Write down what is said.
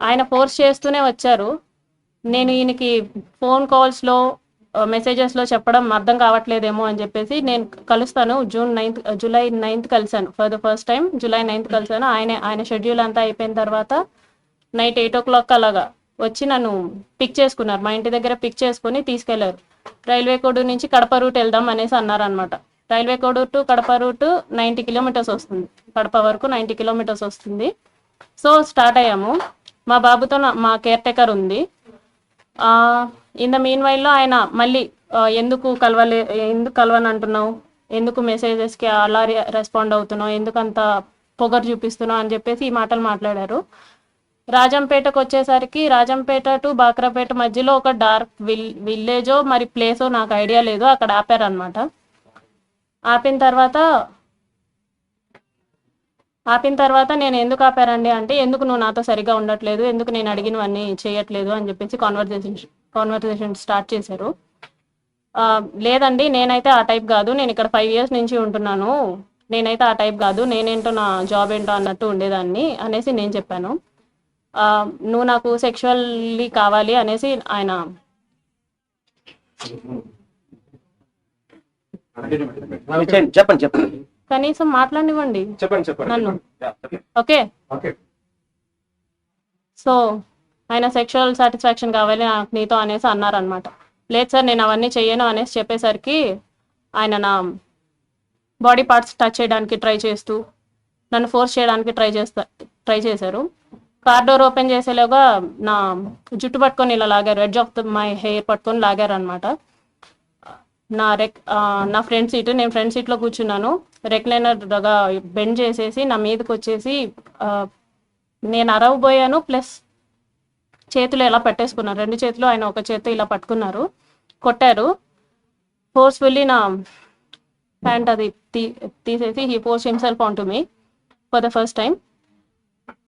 ఆయన ఫోర్స్ చేస్తూనే వచ్చారు. నేను ఈయనకి ఫోన్ కాల్స్లో మెసేజెస్లో చెప్పడం అర్థం కావట్లేదేమో అని చెప్పేసి నేను కలుస్తాను జూలై 9th కలిశాను. For the first time July 9th కలిశాను. ఆయన షెడ్యూల్ అంతా అయిపోయిన తర్వాత నైట్ 8 o'clock అలాగా వచ్చి నన్ను పిక్ చేసుకున్నారు. మా ఇంటి దగ్గర పిక్ చేసుకుని తీసుకెళ్లారు. రైల్వే కోడ్ నుంచి కడప రూట్ వెళ్దాం అనేసి అన్నారనమాట. Railway code to Kadapa route 90 kilometers వస్తుంది. కడప వరకు 90 kilometers వస్తుంది. సో స్టార్ట్ అయ్యాము. మా బాబుతో మా కేర్ టేకర్ ఉంది. ఇన్ ద మీన్ వైల్లో ఆయన మళ్ళీ ఎందుకు కలవని అంటున్నావు, ఎందుకు మెసేజెస్కి అలా రెస్పాండ్ అవుతున్నావు, ఎందుకంత పొగరు చూపిస్తున్నావు అని చెప్పేసి ఈ మాటలు మాట్లాడారు. రాజంపేటకు వచ్చేసరికి రాజంపేట టు బాక్రాపేట మధ్యలో ఒక డార్క్ విలేజో మరి ప్లేసో నాకు ఐడియా లేదు, అక్కడ ఆపారనమాట. ఆపిన తర్వాత నేను ఎందుకు ఆపారండి అంటే, ఎందుకు నువ్వు నాతో సరిగా ఉండట్లేదు, ఎందుకు నేను అడిగినవన్నీ చేయట్లేదు అని చెప్పేసి కాన్వర్సేషన్ స్టార్ట్ చేశారు. లేదండి నేనైతే ఆ టైప్ కాదు, నేను ఇక్కడ 5 years నుంచి ఉంటున్నాను, నేనైతే ఆ టైప్ కాదు, నేనేంటో నా జాబ్ ఏంటో అన్నట్టు ఉండేదాన్ని అనేసి నేను చెప్పాను. నువ్వు నాకు సెక్షువల్లీ కావాలి అనేసి ఆయన చెప్పండి కనీసం మాట్లాడివ్వండి నన్ను. ఓకే, సో ఆయన సెక్షువల్ సాటిస్ఫాక్షన్ కావాలి నాకు నీతో అనేసి అన్నారనమాట. లేదు సార్ నేను అవన్నీ చెయ్యను అనేసి చెప్పేసరికి ఆయన నా బాడీ పార్ట్స్ టచ్ చేయడానికి ట్రై చేస్తూ నన్ను ఫోర్స్ చేయడానికి ట్రై చేశారు. కార్ డోర్ ఓపెన్ చేసేలోగా నా జుట్టు పట్టుకొని ఇలా లాగారు, ఎడ్జ్ ఆఫ్ మై హెయిర్ పట్టుకొని లాగారు అనమాట. నా ఫ్రంట్ సీట్, నేను ఫ్రంట్ సీట్లో కూర్చున్నాను. రెక్లైనర్గా బెండ్ చేసేసి నా మీదకి వచ్చేసి నేను అరవబోయాను, ప్లస్ చేతులు ఇలా పెట్టేసుకున్నారు. 2 చేతులు ఆయన ఒక చేతితో ఇలా పట్టుకున్నారు, కొట్టారు. ఫోర్స్ఫుల్లీ నా ప్యాంట్ అది తీసేసి he force himself on to me for the first time.